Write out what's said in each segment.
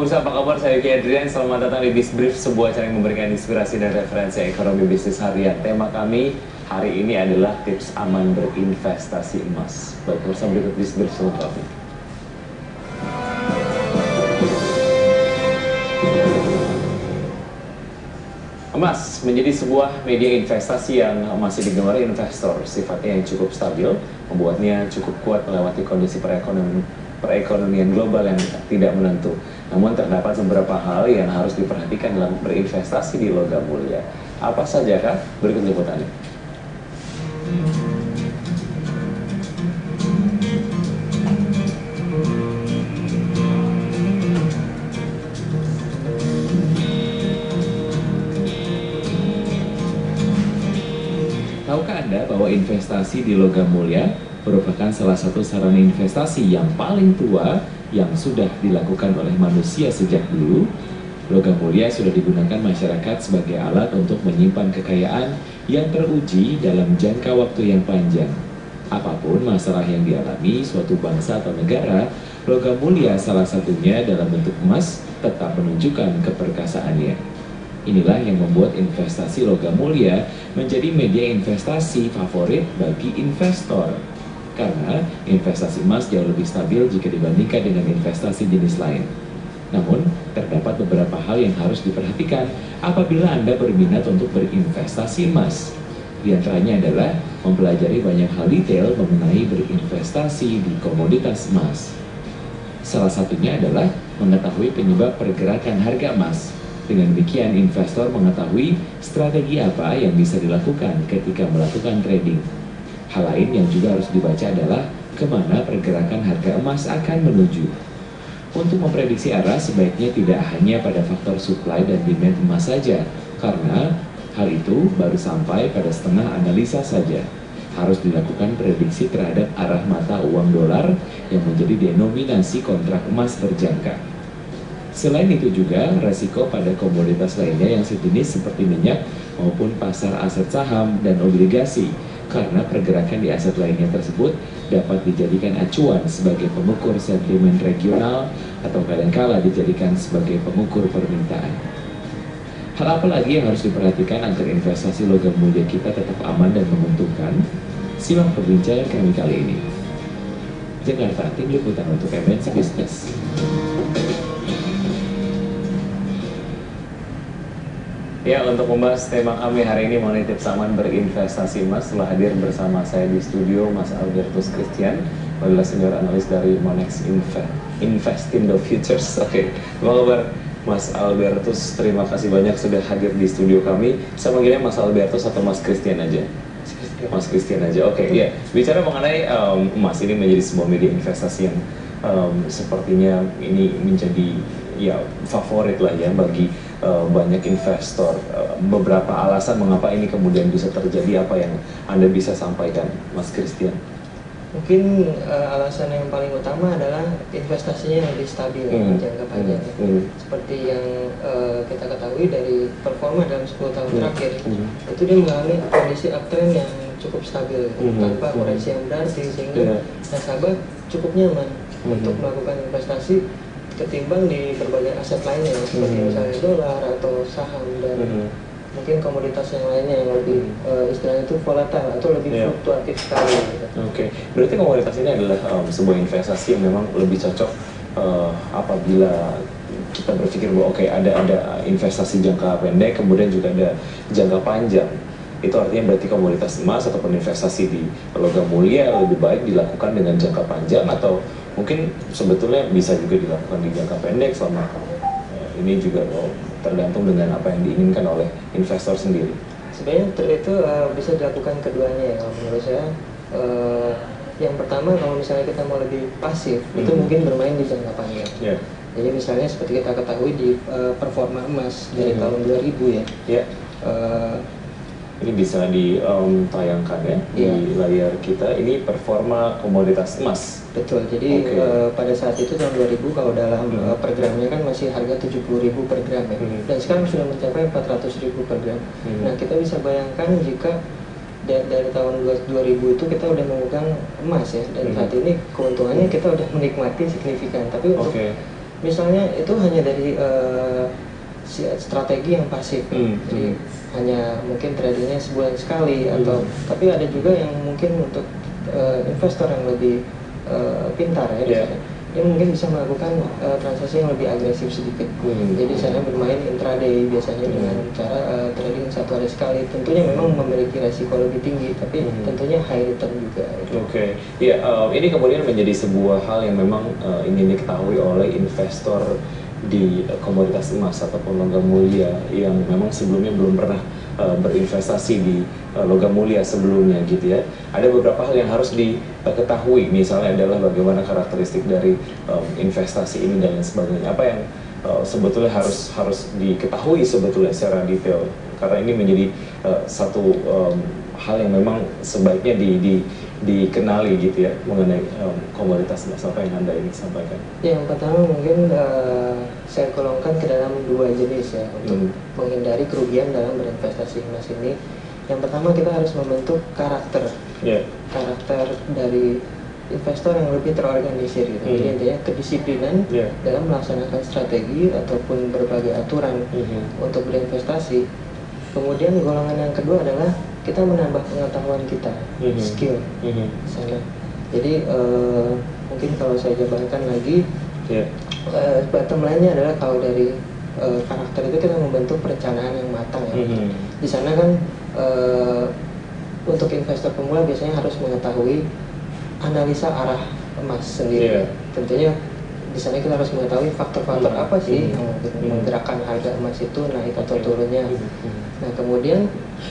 pemirsa, apa kabar? Saya Yuki Adrian, selamat datang di Bizbrief, sebuah channel yang memberikan inspirasi dan referensi ekonomi bisnis harian. Tema kami hari ini adalah tips aman berinvestasi emas. Baik, pemirsa, berikut Bizbrief selengkapnya. Emas menjadi sebuah media investasi yang masih digemari investor. Sifatnya yang cukup stabil, membuatnya cukup kuat melewati kondisi perekonomian global yang tidak menentu. Namun terdapat beberapa hal yang harus diperhatikan dalam berinvestasi di logam mulia. Apa saja kah? Berikut liputannya. Tahukah Anda bahwa investasi di logam mulia merupakan salah satu sarana investasi yang paling tua yang sudah dilakukan oleh manusia sejak dulu? Logam mulia sudah digunakan masyarakat sebagai alat untuk menyimpan kekayaan yang teruji dalam jangka waktu yang panjang. Apapun masalah yang dialami suatu bangsa atau negara, logam mulia salah satunya dalam bentuk emas tetap menunjukkan keperkasaannya. Inilah yang membuat investasi logam mulia menjadi media investasi favorit bagi investor. Karena investasi emas jauh lebih stabil jika dibandingkan dengan investasi jenis lain. Namun, terdapat beberapa hal yang harus diperhatikan apabila Anda berminat untuk berinvestasi emas. Di antaranya adalah mempelajari banyak hal detail mengenai berinvestasi di komoditas emas. Salah satunya adalah mengetahui penyebab pergerakan harga emas. Dengan demikian, investor mengetahui strategi apa yang bisa dilakukan ketika melakukan trading. Hal lain yang juga harus dibaca adalah kemana pergerakan harga emas akan menuju. Untuk memprediksi arah sebaiknya tidak hanya pada faktor supply dan demand emas saja, karena hal itu baru sampai pada setengah analisa saja. Harus dilakukan prediksi terhadap arah mata uang dolar yang menjadi denominasi kontrak emas berjangka. Selain itu juga, resiko pada komoditas lainnya yang sejenis seperti minyak maupun pasar aset saham dan obligasi, karena pergerakan di aset lainnya tersebut dapat dijadikan acuan sebagai pengukur sentimen regional atau kadangkala dijadikan sebagai pengukur permintaan. Hal apa lagi yang harus diperhatikan agar investasi logam mulia kita tetap aman dan menguntungkan? Simak perbincangan kami kali ini. Jakarta, tim liputan untuk MNC Business. Ya, untuk membahas tema kami hari ini mengenai tips aman berinvestasi emas, telah hadir bersama saya di studio Mas Albertus Christian, adalah senior analis dari Monex Investindo Futures. Oke, apa kabar Mas Albertus? Terima kasih banyak sudah hadir di studio kami. Saya manggilnya Mas Albertus atau Mas Christian aja? Mas Christian aja. Oke, ya. Bicara mengenai emas, ini menjadi sebuah media investasi yang sepertinya ini menjadi ya favorit lah ya bagi banyak investor. Beberapa alasan mengapa ini kemudian bisa terjadi, apa yang Anda bisa sampaikan, Mas Christian? Mungkin alasan yang paling utama adalah investasinya yang lebih stabil jangka panjang. Seperti yang kita ketahui dari performa dalam 10 tahun terakhir, itu dia mengalami kondisi uptrend yang cukup stabil tanpa koreksi yang berarti, sehingga nasabah cukup nyaman untuk melakukan investasi ketimbang di berbagai aset lainnya seperti misalnya dolar atau saham dan mungkin komoditas yang lainnya yang lebih istilahnya itu volatile atau lebih fluktuatif sekali. Oke, berarti komoditas ini adalah sebuah investasi yang memang lebih cocok apabila kita berpikir bahwa ada investasi jangka pendek, kemudian juga ada jangka panjang. Itu artinya berarti komoditas emas ataupun investasi di logam mulia lebih baik dilakukan dengan jangka panjang, atau mungkin sebetulnya bisa juga dilakukan di jangka pendek selama ini juga tergantung dengan apa yang diinginkan oleh investor sendiri. Sebenarnya itu bisa dilakukan keduanya ya menurut saya. Yang pertama, kalau misalnya kita mau lebih pasif, itu mungkin bermain di jangka panjang. Jadi misalnya seperti kita ketahui di performa emas dari tahun 2000 ya. Ini bisa ditayangkan ya di layar kita. Ini performa komoditas emas. Betul. Jadi pada saat itu tahun 2000 kalau dalam per gramnya kan masih harga 70.000 per gram ya. Dan sekarang sudah mencapai 400.000 per gram. Nah, kita bisa bayangkan jika dari tahun 2000 itu kita udah memegang emas ya, dan saat ini keuntungannya kita udah menikmati signifikan. Tapi untuk Misalnya itu hanya dari strategi yang pasif, jadi hanya mungkin tradingnya sebulan sekali atau tapi ada juga yang mungkin untuk investor yang lebih pintar ya, misalnya dia mungkin bisa melakukan transaksi yang lebih agresif sedikit. Jadi sana bermain intraday biasanya dengan cara trading satu hari sekali. Tentunya memang memiliki resiko lebih tinggi, tapi tentunya high return juga. Oke, ya ini kemudian menjadi sebuah hal yang memang ingin diketahui oleh investor di komoditas emas ataupun logam mulia yang memang sebelumnya belum pernah berinvestasi di logam mulia sebelumnya gitu ya. Ada beberapa hal yang harus diketahui, misalnya adalah bagaimana karakteristik dari investasi ini dan lain sebagainya. Apa yang sebetulnya harus diketahui sebetulnya secara detail, karena ini menjadi satu hal yang memang sebaiknya dikenali gitu ya mengenai komoditas emas. Apa yang Anda ingin sampaikan? Yang pertama mungkin saya golongkan ke dalam dua jenis ya untuk menghindari kerugian dalam berinvestasi emas ini. Yang pertama kita harus membentuk karakter dari investor yang lebih terorganisir gitu. Jadi intinya kedisiplinan dalam melaksanakan strategi ataupun berbagai aturan untuk berinvestasi. Kemudian golongan yang kedua adalah kita menambah pengetahuan kita, skill sana. Jadi mungkin kalau saya jabarkan lagi, bottom line-nya adalah kalau dari karakter itu kita membentuk perencanaan yang matang ya. Di sana kan untuk investor pemula biasanya harus mengetahui analisa arah emas sendiri. Tentunya di sana kita harus mengetahui faktor-faktor apa sih yang menggerakkan harga emas itu naik atau turunnya. Nah kemudian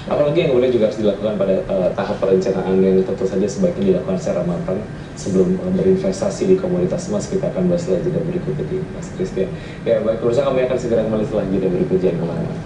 apalagi yang kemudian juga harus dilakukan pada tahap perencanaan yang tentu saja sebaiknya dilakukan secara matang sebelum berinvestasi di komoditas emas. Kita akan bahas setelah jeda berikut ini, Mas Christian. Ya baik, pemirsa, kami akan segera kembali setelah jeda berikut, jangan kemana-mana.